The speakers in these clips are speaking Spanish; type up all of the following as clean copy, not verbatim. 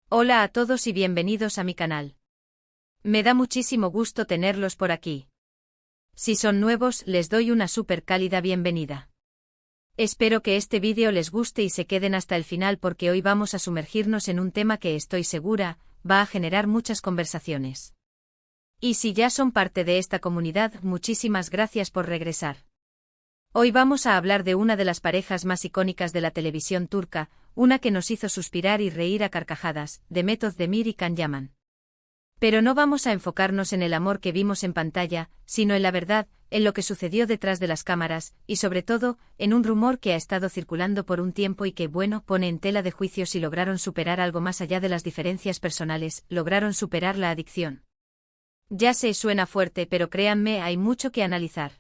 Hola a todos y bienvenidos a mi canal. Me da muchísimo gusto tenerlos por aquí. Si son nuevos, les doy una súper cálida bienvenida. Espero que este vídeo les guste y se queden hasta el final porque hoy vamos a sumergirnos en un tema que estoy segura, va a generar muchas conversaciones. Y si ya son parte de esta comunidad, muchísimas gracias por regresar. Hoy vamos a hablar de una de las parejas más icónicas de la televisión turca, una que nos hizo suspirar y reír a carcajadas, Demet Özdemir y Can Yaman. Pero no vamos a enfocarnos en el amor que vimos en pantalla, sino en la verdad, en lo que sucedió detrás de las cámaras, y sobre todo, en un rumor que ha estado circulando por un tiempo y que, pone en tela de juicio si lograron superar algo más allá de las diferencias personales, lograron superar la adicción. Ya sé, suena fuerte, pero créanme, hay mucho que analizar.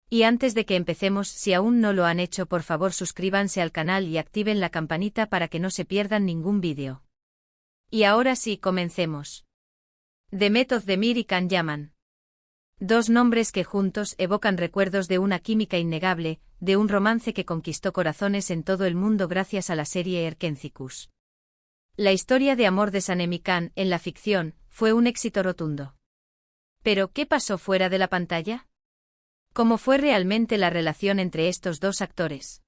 Y antes de que empecemos, si aún no lo han hecho, por favor suscríbanse al canal y activen la campanita para que no se pierdan ningún vídeo. Y ahora sí, comencemos. Demet Özdemir y Can Yaman. Dos nombres que juntos evocan recuerdos de una química innegable, de un romance que conquistó corazones en todo el mundo gracias a la serie Erkencikus. La historia de amor de Sanem y Can, en la ficción, fue un éxito rotundo. Pero, ¿qué pasó fuera de la pantalla? ¿Cómo fue realmente la relación entre estos dos actores?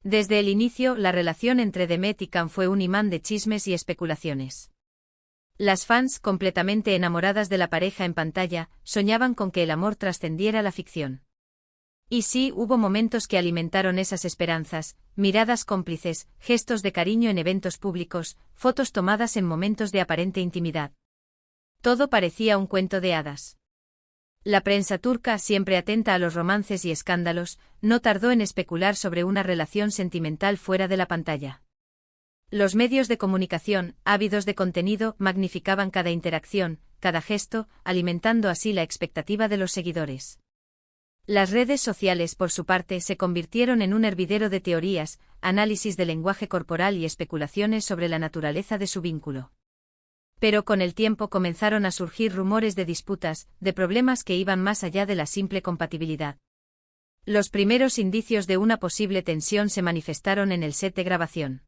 Desde el inicio, la relación entre Demet y Can fue un imán de chismes y especulaciones. Las fans, completamente enamoradas de la pareja en pantalla, soñaban con que el amor trascendiera la ficción. Y sí, hubo momentos que alimentaron esas esperanzas, miradas cómplices, gestos de cariño en eventos públicos, fotos tomadas en momentos de aparente intimidad. Todo parecía un cuento de hadas. La prensa turca, siempre atenta a los romances y escándalos, no tardó en especular sobre una relación sentimental fuera de la pantalla. Los medios de comunicación, ávidos de contenido, magnificaban cada interacción, cada gesto, alimentando así la expectativa de los seguidores. Las redes sociales, por su parte, se convirtieron en un hervidero de teorías, análisis de lenguaje corporal y especulaciones sobre la naturaleza de su vínculo. Pero con el tiempo comenzaron a surgir rumores de disputas, de problemas que iban más allá de la simple compatibilidad. Los primeros indicios de una posible tensión se manifestaron en el set de grabación.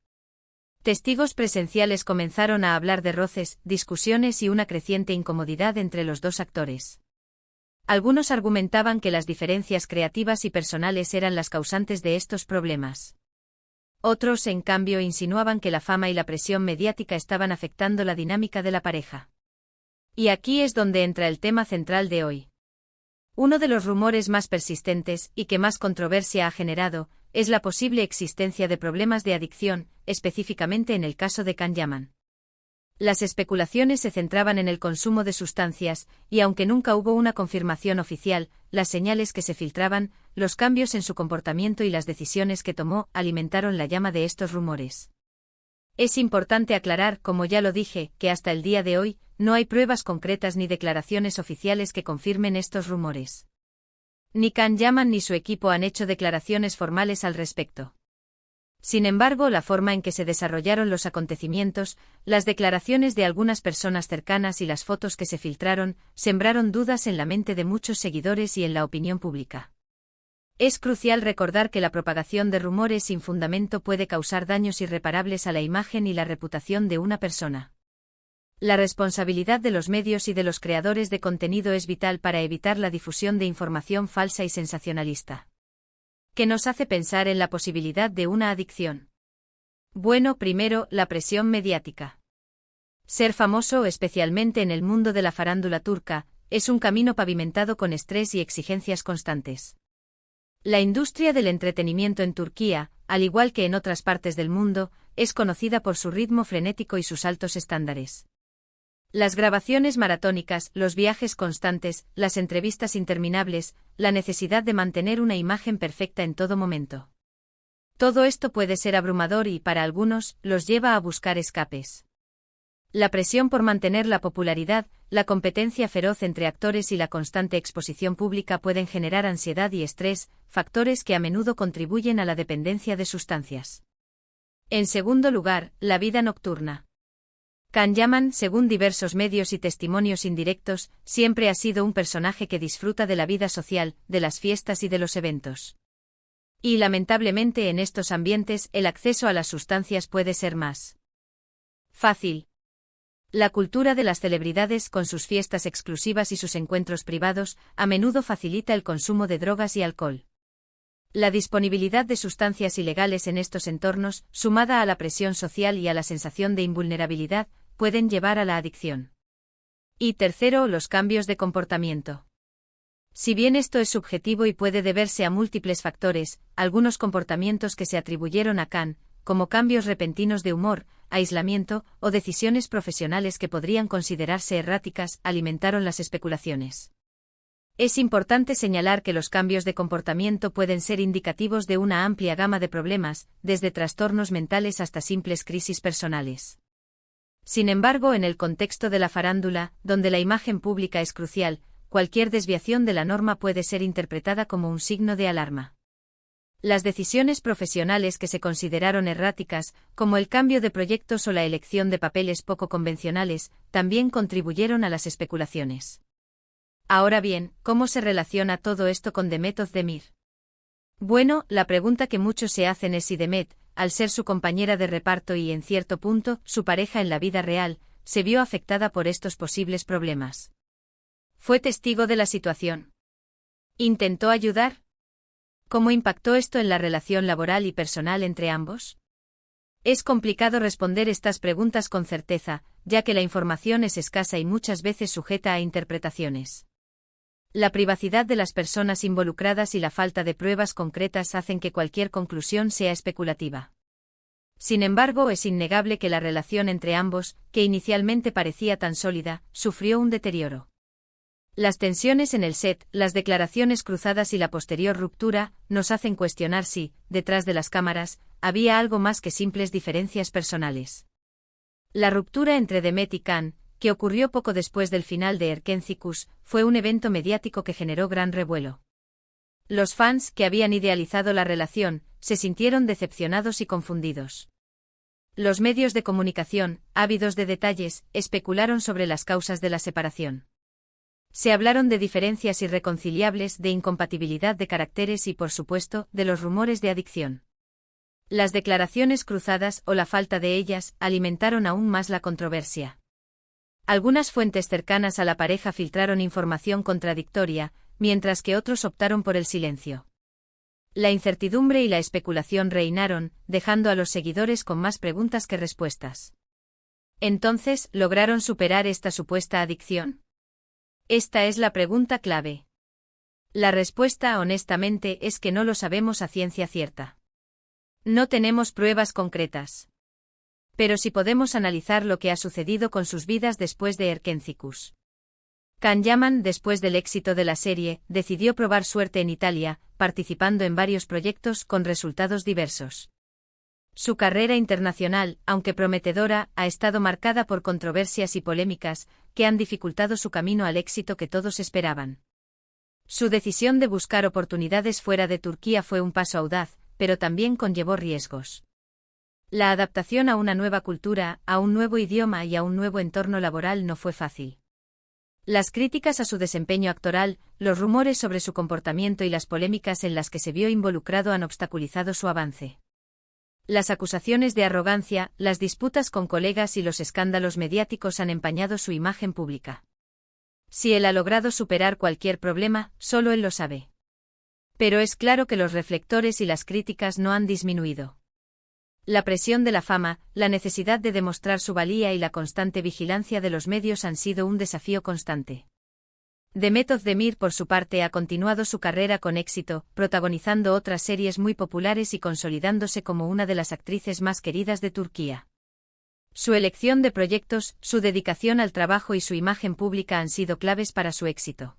Testigos presenciales comenzaron a hablar de roces, discusiones y una creciente incomodidad entre los dos actores. Algunos argumentaban que las diferencias creativas y personales eran las causantes de estos problemas. Otros, en cambio, insinuaban que la fama y la presión mediática estaban afectando la dinámica de la pareja. Y aquí es donde entra el tema central de hoy. Uno de los rumores más persistentes, y que más controversia ha generado, es la posible existencia de problemas de adicción, específicamente en el caso de Can Yaman. Las especulaciones se centraban en el consumo de sustancias, y aunque nunca hubo una confirmación oficial, las señales que se filtraban, los cambios en su comportamiento y las decisiones que tomó, alimentaron la llama de estos rumores. Es importante aclarar, como ya lo dije, que hasta el día de hoy, no hay pruebas concretas ni declaraciones oficiales que confirmen estos rumores. Ni Can Yaman ni su equipo han hecho declaraciones formales al respecto. Sin embargo, la forma en que se desarrollaron los acontecimientos, las declaraciones de algunas personas cercanas y las fotos que se filtraron, sembraron dudas en la mente de muchos seguidores y en la opinión pública. Es crucial recordar que la propagación de rumores sin fundamento puede causar daños irreparables a la imagen y la reputación de una persona. La responsabilidad de los medios y de los creadores de contenido es vital para evitar la difusión de información falsa y sensacionalista, que nos hace pensar en la posibilidad de una adicción. Bueno, primero, la presión mediática. Ser famoso, especialmente en el mundo de la farándula turca, es un camino pavimentado con estrés y exigencias constantes. La industria del entretenimiento en Turquía, al igual que en otras partes del mundo, es conocida por su ritmo frenético y sus altos estándares. Las grabaciones maratónicas, los viajes constantes, las entrevistas interminables, la necesidad de mantener una imagen perfecta en todo momento. Todo esto puede ser abrumador y, para algunos, los lleva a buscar escapes. La presión por mantener la popularidad, la competencia feroz entre actores y la constante exposición pública pueden generar ansiedad y estrés, factores que a menudo contribuyen a la dependencia de sustancias. En segundo lugar, la vida nocturna. Can Yaman, según diversos medios y testimonios indirectos, siempre ha sido un personaje que disfruta de la vida social, de las fiestas y de los eventos. Y lamentablemente en estos ambientes el acceso a las sustancias puede ser más Fácil. La cultura de las celebridades con sus fiestas exclusivas y sus encuentros privados a menudo facilita el consumo de drogas y alcohol. La disponibilidad de sustancias ilegales en estos entornos, sumada a la presión social y a la sensación de invulnerabilidad, pueden llevar a la adicción. Y tercero, los cambios de comportamiento. Si bien esto es subjetivo y puede deberse a múltiples factores, algunos comportamientos que se atribuyeron a Khan, como cambios repentinos de humor, aislamiento o decisiones profesionales que podrían considerarse erráticas, alimentaron las especulaciones. Es importante señalar que los cambios de comportamiento pueden ser indicativos de una amplia gama de problemas, desde trastornos mentales hasta simples crisis personales. Sin embargo, en el contexto de la farándula, donde la imagen pública es crucial, cualquier desviación de la norma puede ser interpretada como un signo de alarma. Las decisiones profesionales que se consideraron erráticas, como el cambio de proyectos o la elección de papeles poco convencionales, también contribuyeron a las especulaciones. Ahora bien, ¿cómo se relaciona todo esto con Demet Özdemir? Bueno, la pregunta que muchos se hacen es si Demet, al ser su compañera de reparto y, en cierto punto, su pareja en la vida real, se vio afectada por estos posibles problemas. ¿Fue testigo de la situación? ¿Intentó ayudar? ¿Cómo impactó esto en la relación laboral y personal entre ambos? Es complicado responder estas preguntas con certeza, ya que la información es escasa y muchas veces sujeta a interpretaciones. La privacidad de las personas involucradas y la falta de pruebas concretas hacen que cualquier conclusión sea especulativa. Sin embargo, es innegable que la relación entre ambos, que inicialmente parecía tan sólida, sufrió un deterioro. Las tensiones en el set, las declaraciones cruzadas y la posterior ruptura, nos hacen cuestionar si, detrás de las cámaras, había algo más que simples diferencias personales. La ruptura entre Demet y Khan, que ocurrió poco después del final de Erkenci-Kuş, fue un evento mediático que generó gran revuelo. Los fans, que habían idealizado la relación, se sintieron decepcionados y confundidos. Los medios de comunicación, ávidos de detalles, especularon sobre las causas de la separación. Se hablaron de diferencias irreconciliables, de incompatibilidad de caracteres y, por supuesto, de los rumores de adicción. Las declaraciones cruzadas, o la falta de ellas, alimentaron aún más la controversia. Algunas fuentes cercanas a la pareja filtraron información contradictoria, mientras que otros optaron por el silencio. La incertidumbre y la especulación reinaron, dejando a los seguidores con más preguntas que respuestas. Entonces, ¿lograron superar esta supuesta adicción? Esta es la pregunta clave. La respuesta, honestamente, es que no lo sabemos a ciencia cierta. No tenemos pruebas concretas. Pero sí podemos analizar lo que ha sucedido con sus vidas después de Erkenci-Kuş. Can Yaman, después del éxito de la serie, decidió probar suerte en Italia, participando en varios proyectos con resultados diversos. Su carrera internacional, aunque prometedora, ha estado marcada por controversias y polémicas, que han dificultado su camino al éxito que todos esperaban. Su decisión de buscar oportunidades fuera de Turquía fue un paso audaz, pero también conllevó riesgos. La adaptación a una nueva cultura, a un nuevo idioma y a un nuevo entorno laboral no fue fácil. Las críticas a su desempeño actoral, los rumores sobre su comportamiento y las polémicas en las que se vio involucrado han obstaculizado su avance. Las acusaciones de arrogancia, las disputas con colegas y los escándalos mediáticos han empañado su imagen pública. Si él ha logrado superar cualquier problema, solo él lo sabe. Pero es claro que los reflectores y las críticas no han disminuido. La presión de la fama, la necesidad de demostrar su valía y la constante vigilancia de los medios han sido un desafío constante. Demet Özdemir, por su parte, ha continuado su carrera con éxito, protagonizando otras series muy populares y consolidándose como una de las actrices más queridas de Turquía. Su elección de proyectos, su dedicación al trabajo y su imagen pública han sido claves para su éxito.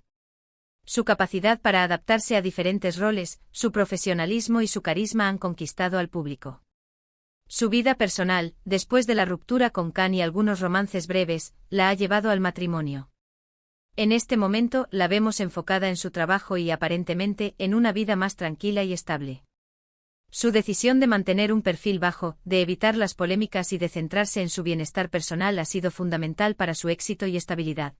Su capacidad para adaptarse a diferentes roles, su profesionalismo y su carisma han conquistado al público. Su vida personal, después de la ruptura con Khan y algunos romances breves, la ha llevado al matrimonio. En este momento, la vemos enfocada en su trabajo y, aparentemente, en una vida más tranquila y estable. Su decisión de mantener un perfil bajo, de evitar las polémicas y de centrarse en su bienestar personal ha sido fundamental para su éxito y estabilidad.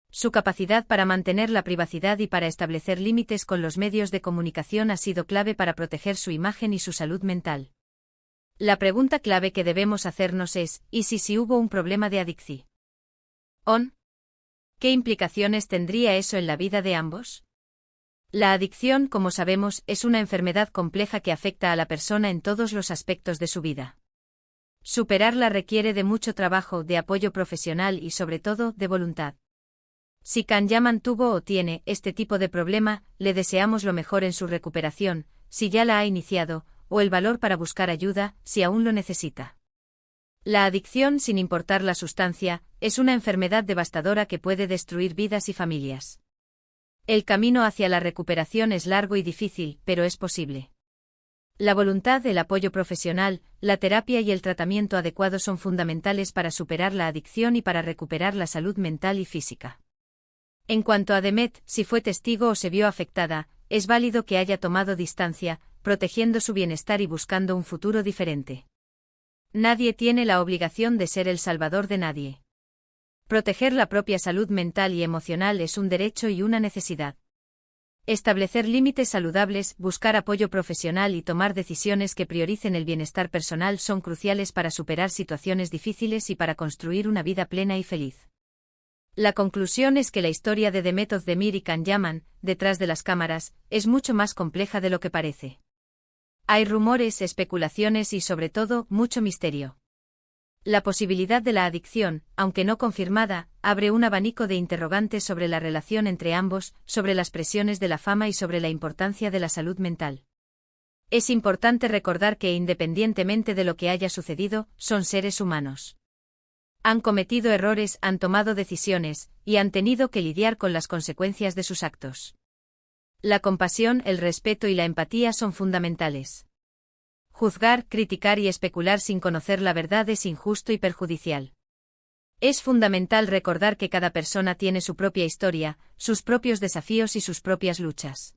Su capacidad para mantener la privacidad y para establecer límites con los medios de comunicación ha sido clave para proteger su imagen y su salud mental. La pregunta clave que debemos hacernos es, ¿y si hubo un problema de adicción? ¿Qué implicaciones tendría eso en la vida de ambos? La adicción, como sabemos, es una enfermedad compleja que afecta a la persona en todos los aspectos de su vida. Superarla requiere de mucho trabajo, de apoyo profesional y sobre todo, de voluntad. Si Kanyaman tuvo o tiene este tipo de problema, le deseamos lo mejor en su recuperación, si ya la ha iniciado, o el valor para buscar ayuda, si aún lo necesita. La adicción, sin importar la sustancia, es una enfermedad devastadora que puede destruir vidas y familias. El camino hacia la recuperación es largo y difícil, pero es posible. La voluntad, el apoyo profesional, la terapia y el tratamiento adecuado son fundamentales para superar la adicción y para recuperar la salud mental y física. En cuanto a Demet, si fue testigo o se vio afectada, es válido que haya tomado distancia, protegiendo su bienestar y buscando un futuro diferente. Nadie tiene la obligación de ser el salvador de nadie. Proteger la propia salud mental y emocional es un derecho y una necesidad. Establecer límites saludables, buscar apoyo profesional y tomar decisiones que prioricen el bienestar personal son cruciales para superar situaciones difíciles y para construir una vida plena y feliz. La conclusión es que la historia de Demet Özdemir y Kanyaman, detrás de las cámaras, es mucho más compleja de lo que parece. Hay rumores, especulaciones y sobre todo, mucho misterio. La posibilidad de la adicción, aunque no confirmada, abre un abanico de interrogantes sobre la relación entre ambos, sobre las presiones de la fama y sobre la importancia de la salud mental. Es importante recordar que independientemente de lo que haya sucedido, son seres humanos. Han cometido errores, han tomado decisiones, y han tenido que lidiar con las consecuencias de sus actos. La compasión, el respeto y la empatía son fundamentales. Juzgar, criticar y especular sin conocer la verdad es injusto y perjudicial. Es fundamental recordar que cada persona tiene su propia historia, sus propios desafíos y sus propias luchas.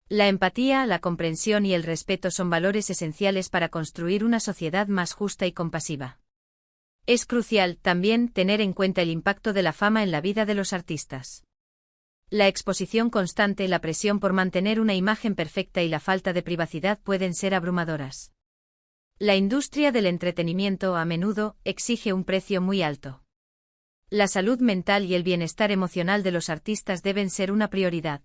La empatía, la comprensión y el respeto son valores esenciales para construir una sociedad más justa y compasiva. Es crucial, también, tener en cuenta el impacto de la fama en la vida de los artistas. La exposición constante, la presión por mantener una imagen perfecta y la falta de privacidad pueden ser abrumadoras. La industria del entretenimiento a menudo exige un precio muy alto. La salud mental y el bienestar emocional de los artistas deben ser una prioridad.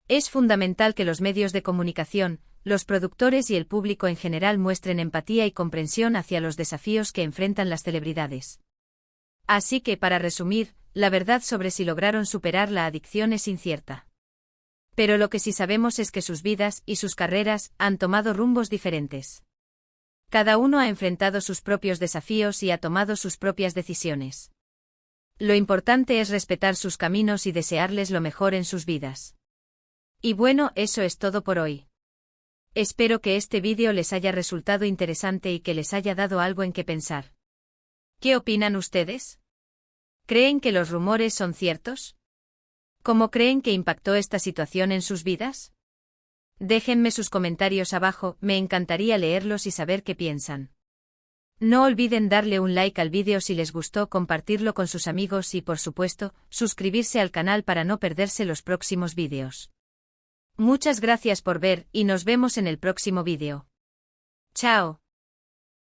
Es fundamental que los medios de comunicación, los productores y el público en general muestren empatía y comprensión hacia los desafíos que enfrentan las celebridades. Así que, para resumir, la verdad sobre si lograron superar la adicción es incierta. Pero lo que sí sabemos es que sus vidas y sus carreras han tomado rumbos diferentes. Cada uno ha enfrentado sus propios desafíos y ha tomado sus propias decisiones. Lo importante es respetar sus caminos y desearles lo mejor en sus vidas. Y bueno, eso es todo por hoy. Espero que este vídeo les haya resultado interesante y que les haya dado algo en qué pensar. ¿Qué opinan ustedes? ¿Creen que los rumores son ciertos? ¿Cómo creen que impactó esta situación en sus vidas? Déjenme sus comentarios abajo, me encantaría leerlos y saber qué piensan. No olviden darle un like al vídeo si les gustó, compartirlo con sus amigos y, por supuesto, suscribirse al canal para no perderse los próximos vídeos. Muchas gracias por ver y nos vemos en el próximo vídeo. Chao.